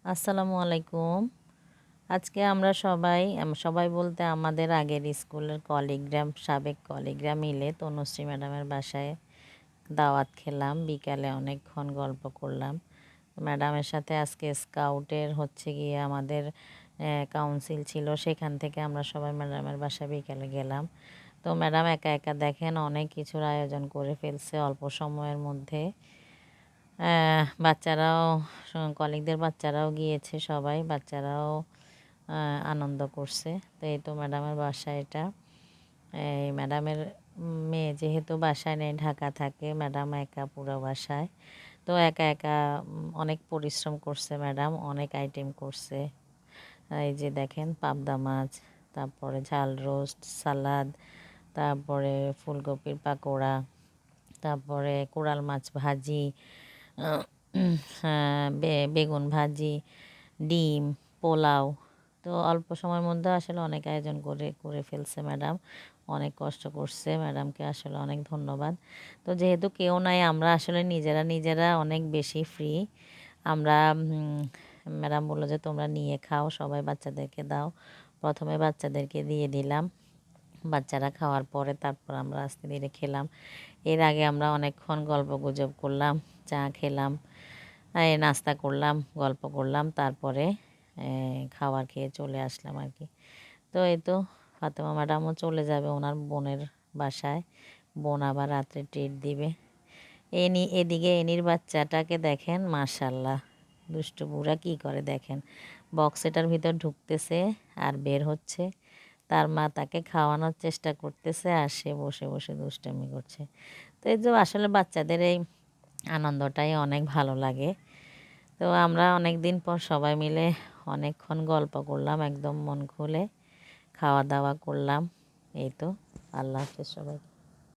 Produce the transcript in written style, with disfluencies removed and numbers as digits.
আসসালামু আলাইকুম। আজকে আমরা সবাই বলতে আমাদের আগের স্কুলের কলিগরা, সাবেক কলিগরা মিলে তনুশ্রী ম্যাডামের বাসায় দাওয়াত খেলাম। বিকালে অনেকক্ষণ গল্প করলাম। ম্যাডামের সাথে আজকে স্কাউটের গিয়ে আমাদের কাউন্সিল ছিল, সেখান থেকে আমরা সবাই ম্যাডামের বাসায় বিকালে গেলাম। তো ম্যাডাম একা একা দেখেন অনেক কিছুর আয়োজন করে ফেলছে অল্প সময়ের মধ্যে। বাচ্চারাও, কলিগদের বাচ্চারাও গিয়েছে, সবাই বাচ্চারাও আনন্দ করছে। তো এই তো ম্যাডামের বাসা এটা। এই ম্যাডামের মেয়ে যেহেতু বাসায় নেই, ঢাকা থাকে, ম্যাডাম একা পুরো বাসায়। তো একা একা অনেক পরিশ্রম করছে ম্যাডাম, অনেক আইটেম করছে। এই যে দেখেন পাবদা মাছ, তারপরে ঝাল রোস্ট, সালাদ, তারপরে ফুলকপির পাকোড়া, তারপরে কোরাল মাছ ভাজি, বেগুন ভাজি, ডিম, পোলাও। তো অল্প সময়ের মধ্যে আসলে অনেক আয়োজন করে করে ফেলছে ম্যাডাম। অনেক কষ্ট করছে, ম্যাডামকে আসলে অনেক ধন্যবাদ। তো যেহেতু কেউ নাই, আমরা আসলে নিজেরা অনেক বেশি ফ্রি। আমরা ম্যাডাম বললো যে তোমরা নিয়ে খাও, সবাই বাচ্চাদেরকে দাও। প্রথমে বাচ্চাদেরকে দিয়ে দিলাম। বাচ্চারা খাওয়ার পরে তারপর আমরা আস্তে ধীরে খেলাম। এর আগে আমরা অনেকক্ষণ গল্পগুজব করলাম, চা খেলাম, নাস্তা করলাম, গল্প করলাম, তারপরে খাবার খেয়ে চলে আসলাম আর কি। তো এই তো ফাতেমা ম্যাডামও চলে যাবে ওনার বোনের বাসায়। বোন আবার রাত্রে ট্রিট দিবে। এদিকে এনির বাচ্চাটাকে দেখেন, মাশাল্লাহ, দুষ্টু বুড়া কী করে দেখেন, বক্সেটার ভিতর ঢুকতেছে আর বের হচ্ছে। তার মা তাকে খাওয়ানোর চেষ্টা করতেছে আর সে বসে বসে দুষ্টামি করছে। তো এই যে আসলে বাচ্চাদের এই আনন্দটাই অনেক ভালো লাগে। তো আমরা অনেক দিন পর সবাই মিলে অনেকক্ষণ গল্প করলাম, একদম মন খুলে খাওয়া দাওয়া করলাম। এই তো, আল্লাহ হাফেজ সবাই।